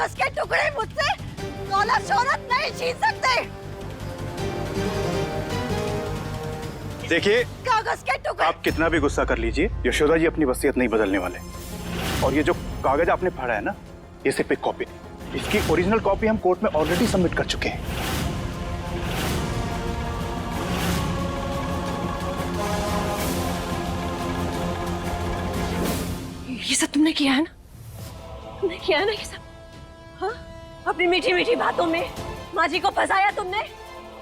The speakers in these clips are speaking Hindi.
कागज के टुकड़े मुझसे दौलत शोहरत नहीं छीन सकते। देखिए, कागज के टुकड़े। आप कितना भी गुस्सा कर लीजिए, यशोदा जी अपनी वसीयत नहीं बदलने वाले। और ये जो कागज आपने फाड़ा है ना, ये सिर्फ एक कॉपी थी। इसकी ओरिजिनल कॉपी हम कोर्ट में ऑलरेडी सबमिट कर चुके हैं। ये सब तुमने किया है ना? तुमने किया है ना ये सब? हाँ? अपनी मीठी मीठी बातों में माँ जी को फंसाया तुमने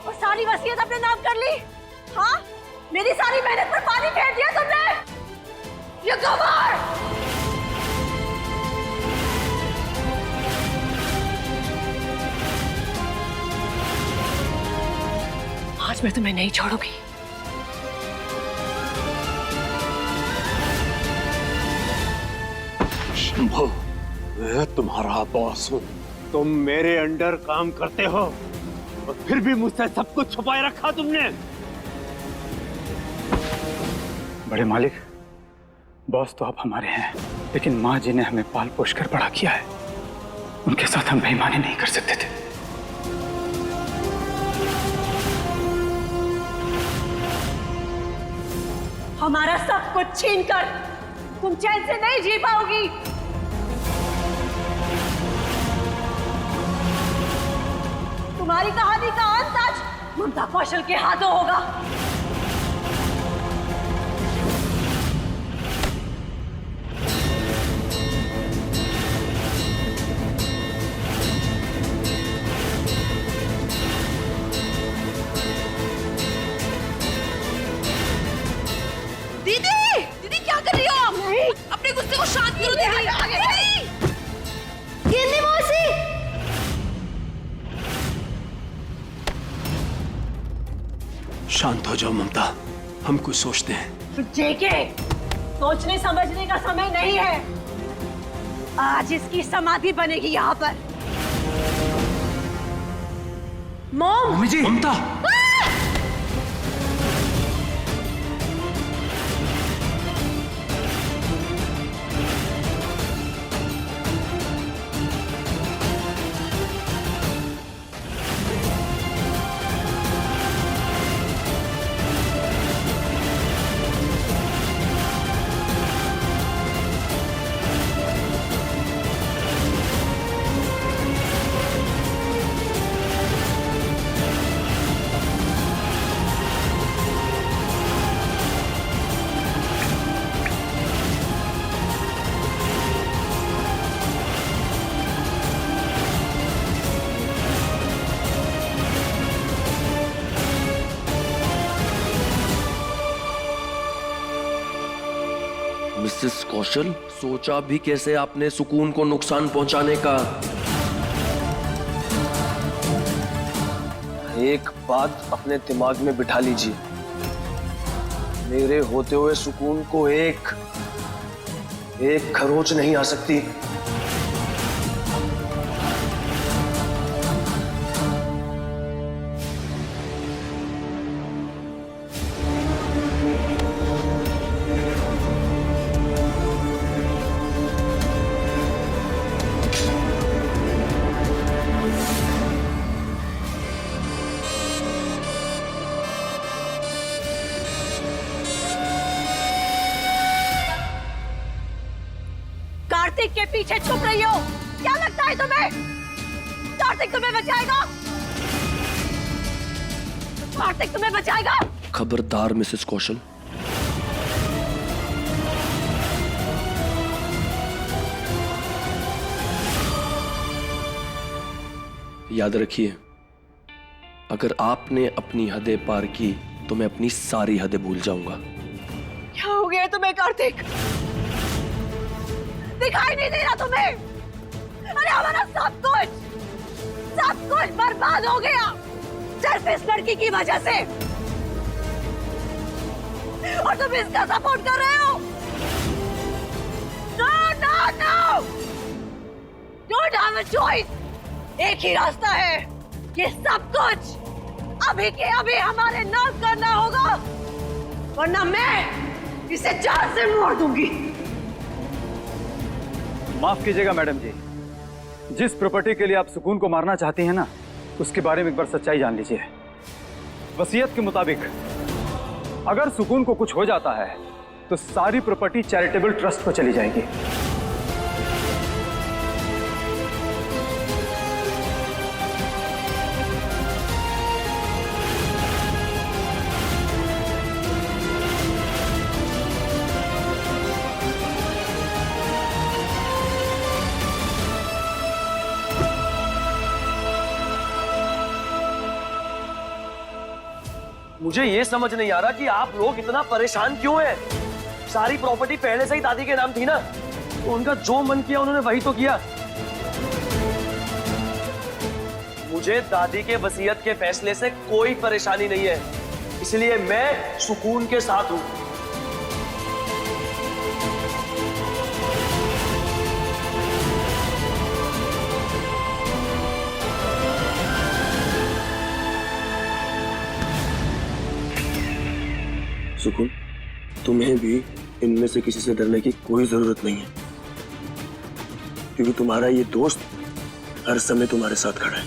और सारी वसीयत अपने नाम कर ली। हाँ? मेरी सारी मेहनत पर पानी फेर दिया तुमने। ये गवार! आज मैं तुम्हें नहीं छोड़ूंगी। शंभू, मैं तुम्हारा बॉस हूँ। तुम मेरे अंडर काम करते हो और फिर भी मुझसे सब कुछ छुपाए रखा तुमने। बड़े मालिक, बॉस तो आप हमारे हैं, लेकिन माँ जी ने हमें पाल पोष कर बड़ा किया है। उनके साथ हम बेईमानी नहीं कर सकते थे। हमारा सब कुछ छीनकर तुम चैन से नहीं जी पाओगी। तुम्हारी कहानी का अंत आज ममता कौशल के हाथों होगा। दीदी, दीदी क्या कर रही हो? नहीं, अपने गुस्से को शांत करो दीदी। गिन्नी मौसी, शांत हो जाओ ममता, हम कुछ सोचते हैं। जेके, सोचने समझने का समय नहीं है। आज इसकी समाधि बनेगी यहाँ पर। मॉम, मम्मी जी, ममता। मिसेस कौशल, सोचा भी कैसे आपने सुकून को नुकसान पहुंचाने का? एक बात अपने दिमाग में बिठा लीजिए, मेरे होते हुए सुकून को एक खरोच नहीं आ सकती। कार्तिक के पीछे छुप रही हो? क्या लगता है तुम्हें कार्तिक तुम्हें बचाएगा? कार्तिक तुम्हें बचाएगा? खबरदार मिसेस कौशल, याद रखिए, अगर आपने अपनी हदें पार की तो मैं अपनी सारी हदें भूल जाऊंगा। क्या हो गया तुम्हें कार्तिक? दिखाई नहीं दे रहा तुम्हें? अरे हमारा सब कुछ बर्बाद हो गया सिर्फ इस लड़की की वजह से, और तुम इसका सपोर्ट कर रहे हो? No no no, don't have a choice. एक ही रास्ता है, ये सब कुछ अभी के अभी हमारे नाम करना होगा, वरना मैं इसे जान से मार दूंगी। माफ कीजिएगा मैडम जी, जिस प्रॉपर्टी के लिए आप सुकून को मारना चाहती हैं ना, उसके बारे में एक बार सच्चाई जान लीजिए। वसीयत के मुताबिक अगर सुकून को कुछ हो जाता है तो सारी प्रॉपर्टी चैरिटेबल ट्रस्ट को चली जाएगी। मुझे ये समझ नहीं आ रहा कि आप लोग इतना परेशान क्यों हैं। सारी प्रॉपर्टी पहले से ही दादी के नाम थी ना, तो उनका जो मन किया उन्होंने वही तो किया। मुझे दादी के वसीयत के फैसले से कोई परेशानी नहीं है, इसलिए मैं सुकून के साथ हूं। सुकून, तुम्हें भी इनमें से किसी से डरने की कोई जरूरत नहीं है, क्योंकि तुम्हारा ये दोस्त हर समय तुम्हारे साथ खड़ा है।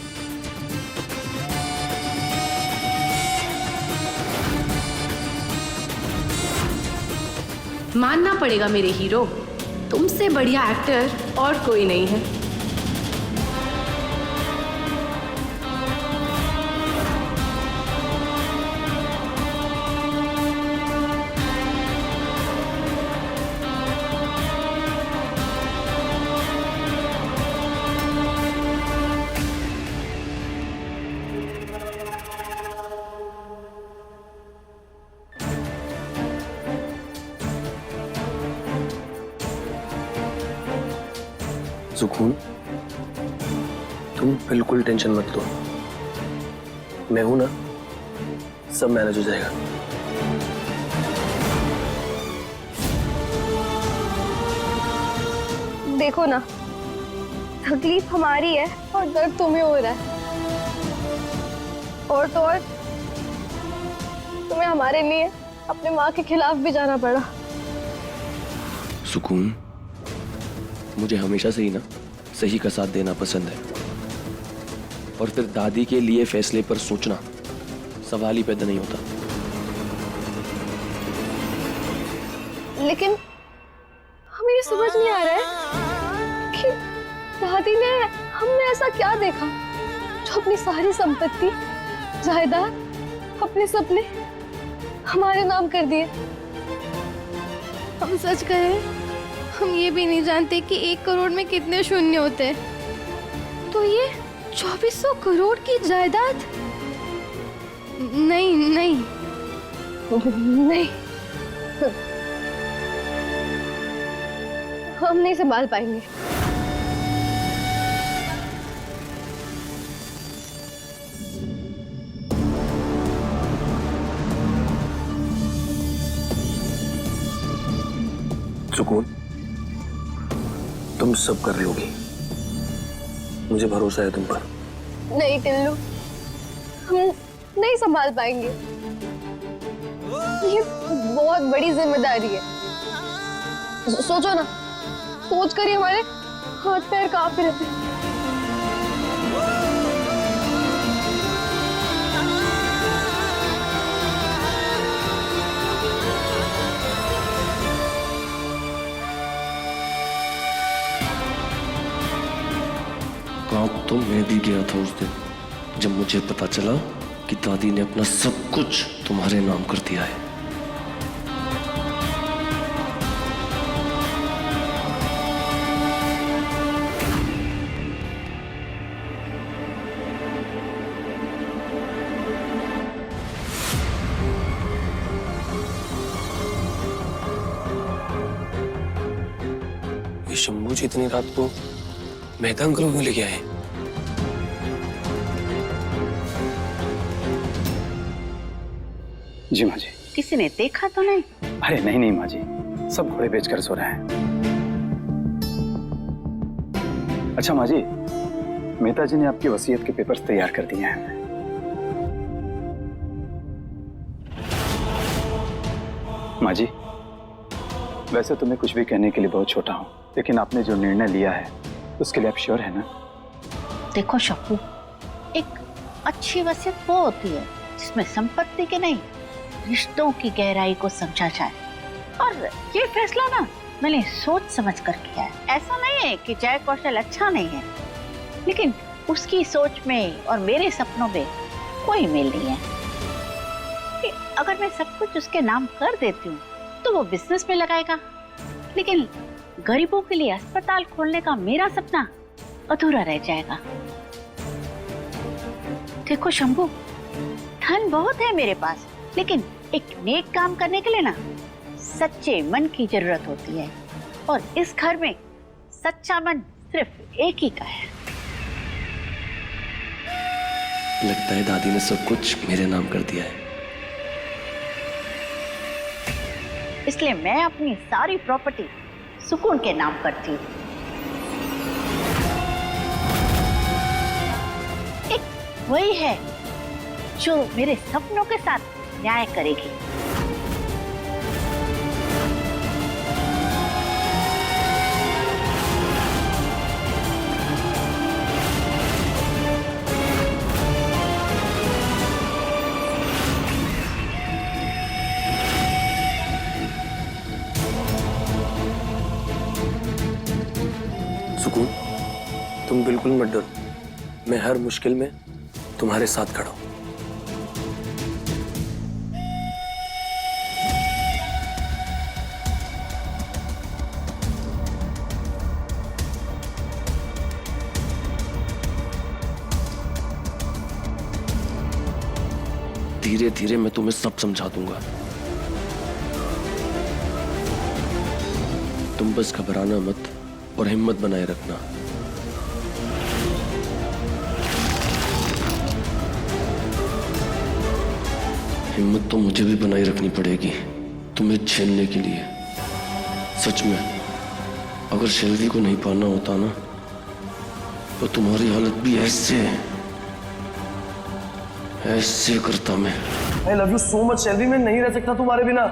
मानना पड़ेगा मेरे हीरो, तुमसे बढ़िया एक्टर और कोई नहीं है। सुकून, तुम बिल्कुल टेंशन मत लो, मैं हूं ना, सब मैनेज हो जाएगा। देखो ना, तकलीफ हमारी है और दर्द तुम्हें हो रहा है, और तो और तुम्हें हमारे लिए अपने माँ के खिलाफ भी जाना पड़ा। सुकून, मुझे हमेशा से ही ना सही का साथ देना पसंद है, और फिर दादी के लिए फैसले पर सोचना सवाल ही पैदा नहीं होता। लेकिन हमें ये समझ नहीं आ रहा है कि दादी ने हमने ऐसा क्या देखा जो अपनी सारी संपत्ति, जायदाद, अपने सपने हमारे नाम कर दिए। हम सच कहें, हम ये भी नहीं जानते कि 1 करोड़ में कितने शून्य होते हैं। तो ये 2400 करोड़ की जायदाद? नहीं नहीं नहीं, हम नहीं संभाल पाएंगे। सुकून, तुम सब कर लोगी, मुझे भरोसा है तुम पर। नहीं टिल्लू, हम नहीं संभाल पाएंगे, ये बहुत बड़ी जिम्मेदारी है। सोचो ना, सोच कर ही हमारे हाथ पैर कांप रहे थे। गाँव तो मैं भी गया था उस दिन, जब मुझे पता चला कि दादी ने अपना सब कुछ तुम्हारे नाम कर दिया है। ये शंभू जी इतनी रात को मेहता अंकल को लेके आए। जी माँ जी। किसी ने देखा तो नहीं? अरे नहीं नहीं माँ जी, सब घोड़े बेचकर सो रहे हैं। अच्छा माँ जी, मेहता जी ने आपकी वसीयत के पेपर्स तैयार कर दिए हैं। माँ जी, वैसे तो मैं कुछ भी कहने के लिए बहुत छोटा हूँ, लेकिन आपने जो निर्णय लिया है उसके लिए आप श्योर है ना? देखो शप्पू, एक अच्छी वसीयत वो होती है जिसमें संपत्ति के नहीं रिश्तों की गहराई को समझा जाए। और ये फैसला ना मैंने सोच समझ कर किया है। ऐसा नहीं है कि जय कौशल अच्छा नहीं है, लेकिन उसकी सोच में और मेरे सपनों में कोई मेल नहीं है। कि अगर मैं सब कुछ उसके नाम कर देती हूँ तो वो बिजनेस में लगाएगा, लेकिन गरीबों के लिए अस्पताल खोलने का मेरा सपना अधूरा रह जाएगा। देखो शंभू, धन बहुत है मेरे पास, लेकिन एक नेक काम करने के लिए ना सच्चे मन की जरूरत होती है, और इस घर में सच्चा मन सिर्फ एक ही का है। लगता है दादी ने सब कुछ मेरे नाम कर दिया है। इसलिए मैं अपनी सारी प्रॉपर्टी सुकून के नाम करती हूँ। एक वही है जो मेरे सपनों के साथ न्याय करेगी। सुकून, तुम बिल्कुल मत डरो, मैं हर मुश्किल में तुम्हारे साथ खड़ा हूं। धीरे धीरे मैं तुम्हें सब समझा दूंगा। तुम बस घबराना मत और हिम्मत बनाए रखना। हिम्मत तो मुझे भी बनाए रखनी पड़ेगी तुम्हें झेलने के लिए। सच में, अगर शेल्वी को नहीं पाना होता ना तो तुम्हारी हालत भी ऐसे करता मैं। I love you so much, शेल्वी, मैं नहीं रह सकता तुम्हारे बिना।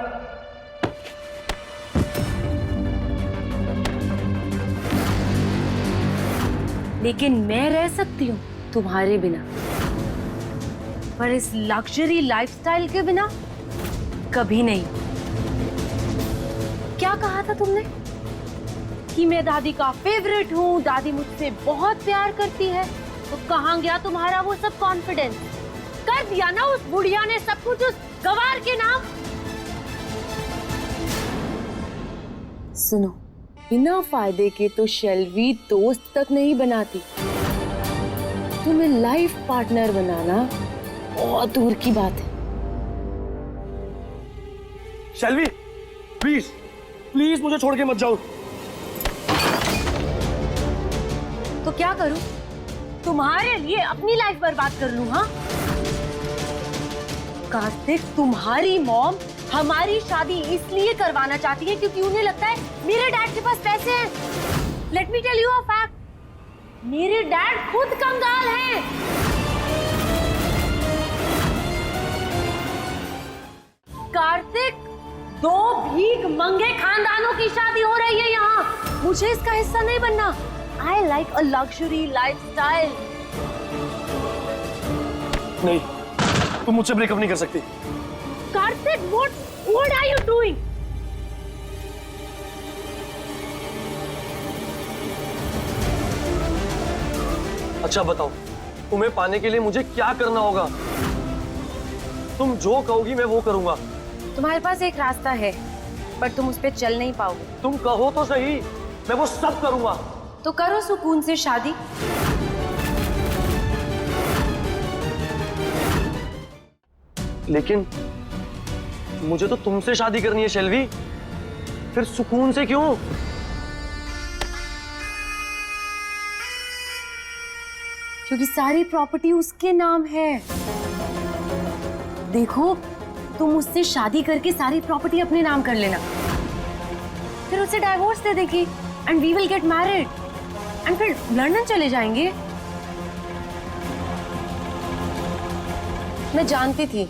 लेकिन मैं रह सकती हूँ तुम्हारे बिना, पर इस लग्जरी लाइफस्टाइल के बिना कभी नहीं। क्या कहा था तुमने कि मैं दादी का फेवरेट हूँ, दादी मुझसे बहुत प्यार करती है, तो कहाँ गया तुम्हारा वो सब कॉन्फिडेंस? कर दिया ना उस बुढ़िया ने सब कुछ उस गवार के नाम। सुनो, बिना फायदे के तो शेल्वी दोस्त तक नहीं बनाती, तुम्हें लाइफ पार्टनर बनाना बहुत दूर की बात है। शेल्वी, प्लीज प्लीज मुझे छोड़ के मत जाओ। तो क्या करूं? तुम्हारे लिए अपनी लाइफ बर्बाद कर लूं? हाँ कार्तिक, तुम्हारी मॉम हमारी शादी इसलिए करवाना चाहती है क्योंकि उन्हें लगता है मेरे डैड के पास पैसे हैं। Let me tell you a fact, मेरे डैड खुद कंगाल हैं। कार्तिक, 2 भीख मंगे खानदानों की शादी हो रही है यहाँ। मुझे इसका हिस्सा नहीं बनना। I like a luxury lifestyle. नहीं, तुम मुझसे ब्रेकअप नहीं कर सकती। Kartik, what are you doing? अच्छा बताओ, तुम्हें पाने के लिए मुझे क्या करना होगा? तुम जो कहोगी मैं वो करूंगा। तुम्हारे पास एक रास्ता है, पर तुम उस पे चल नहीं पाओगे। तुम कहो तो सही, मैं वो सब करूंगा। तो करो सुकून से शादी। लेकिन मुझे तो तुमसे शादी करनी है शेल्वी, फिर सुकून से क्यों? क्योंकि सारी प्रॉपर्टी उसके नाम है। देखो, तुम उससे शादी करके सारी प्रॉपर्टी अपने नाम कर लेना, फिर उसे डाइवोर्स दे देगी and we will get married एंड फिर लंदन चले जाएंगे। मैं जानती थी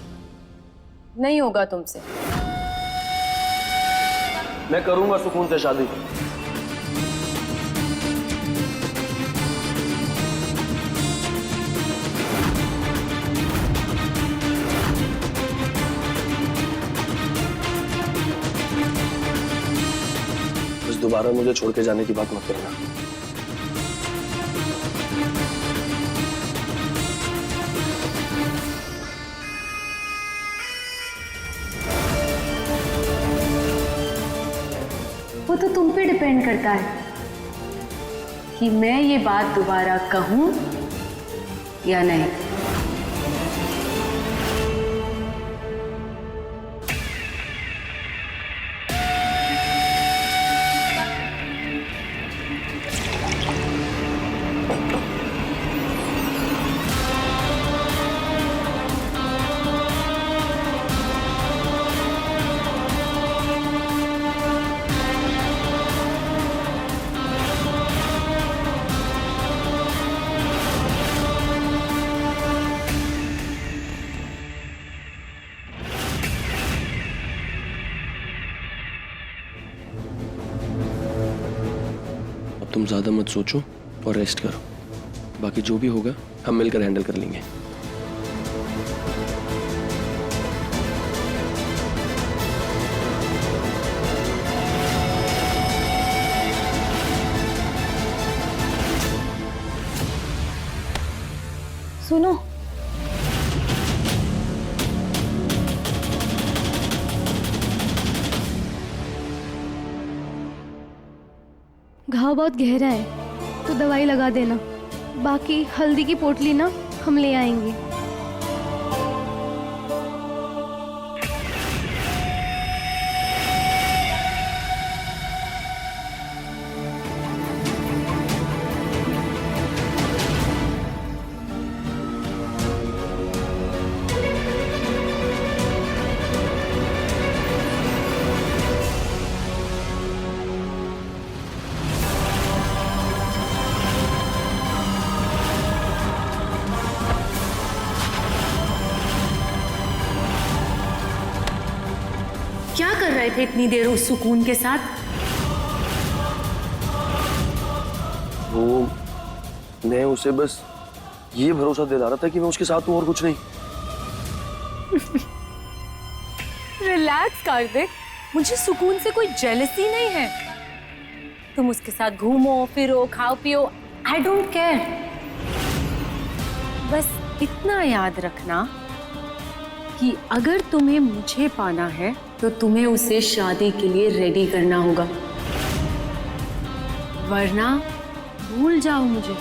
नहीं होगा तुमसे। मैं करूंगा सुकून से शादी। दोबारा मुझे छोड़ के जाने की बात मत करना। वो तो तुम पे डिपेंड करता है कि मैं ये बात दोबारा कहूं या नहीं। तुम ज्यादा मत सोचो और रेस्ट करो। बाकी जो भी होगा हम मिलकर हैंडल कर लेंगे। सुनो, घाव बहुत गहरा है तो दवाई लगा देना। बाकी हल्दी की पोटली ना हम ले आएंगे। क्या कर रहे थे इतनी देर उस सुकून के साथ? वो मैं उसे बस ये भरोसा दिला रहा था कि मैं उसके साथ हूं और कुछ नहीं। रिलैक्स कार्तिक, मुझे सुकून से कोई जेलसी नहीं है। तुम उसके साथ घूमो फिरो खाओ पियो, आई डोंट केयर। बस इतना याद रखना कि अगर तुम्हें मुझे पाना है तो तुम्हें उसे शादी के लिए रेडी करना होगा, वरना भूल जाओ मुझे।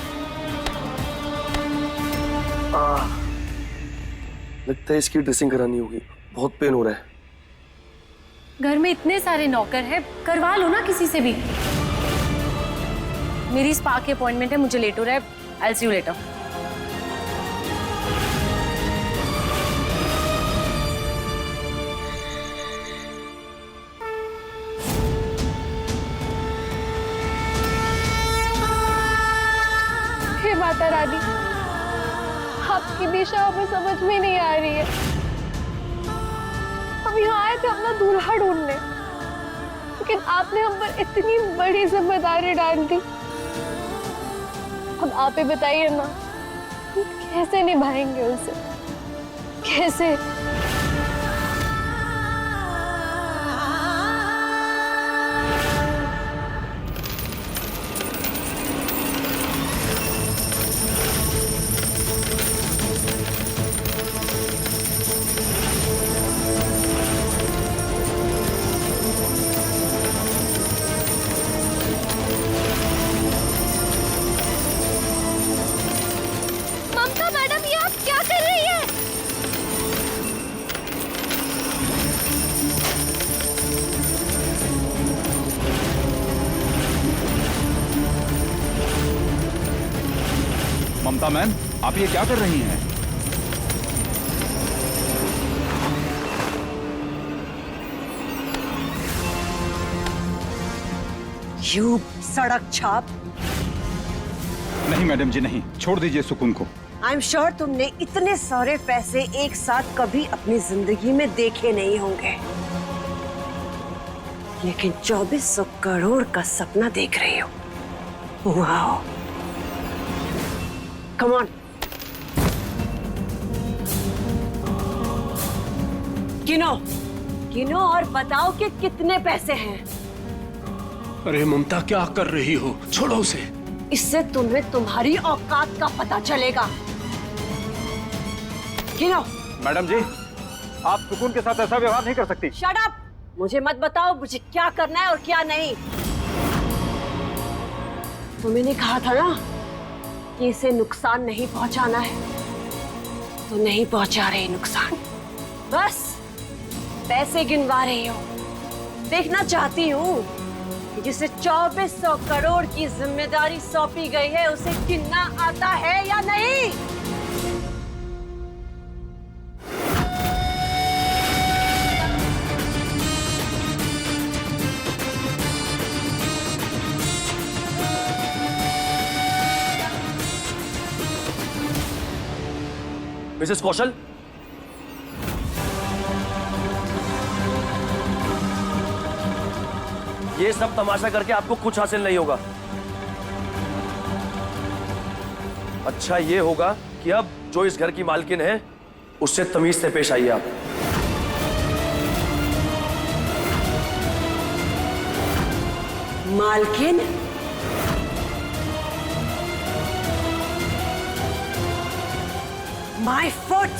लगता है इसकी ड्रेसिंग करानी होगी, बहुत पेन हो रहा है। घर में इतने सारे नौकर हैं, करवा लो ना किसी से भी। मेरी स्पा की अपॉइंटमेंट है, मुझे लेट हो रहा है। I will see you later. हे माता रानी, आपकी दिशा हमें समझ में नहीं आ रही है। हम यहाँ आए थे अपना दूल्हा ढूंढने, लेकिन आपने हम पर इतनी बड़ी जिम्मेदारी डाल दी। अब आप ही बताइए ना, हम कैसे निभाएंगे उसे? कैसे? ममता मैडम, ये आप क्या कर रही है? ममता मैम, आप ये क्या कर रही हैं? यू सड़क छाप। नहीं मैडम जी नहीं, छोड़ दीजिए सुकून को। आई एम श्योर तुमने इतने सारे पैसे एक साथ कभी अपनी जिंदगी में देखे नहीं होंगे, लेकिन 2400 करोड़ का सपना देख रही हो। वाओ, कम ऑन, गिनो गिनो और बताओ कि कितने पैसे हैं। अरे ममता, क्या कर रही हो? छोड़ो उसे। इससे तुम्हें तुम्हारी औकात का पता चलेगा। गिनो। मैडम जी, आप सुकून के साथ ऐसा व्यवहार नहीं कर सकती। Shut up! मुझे मत बताओ मुझे क्या करना है और क्या नहीं। तुमने कहा था ना कि इसे नुकसान नहीं पहुंचाना है, तो नहीं पहुंचा रही नुकसान। बस पैसे गिनवा रही हो। देखना चाहती हूँ कि जिसे 2400 करोड़ की जिम्मेदारी सौंपी गई है उसे गिनना आता है या नहीं। मिसेस कौशल, ये सब तमाशा करके आपको कुछ हासिल नहीं होगा। अच्छा ये होगा कि अब जो इस घर की मालकिन है उससे तमीज से पेश आइए आप। मालकिन? My foot!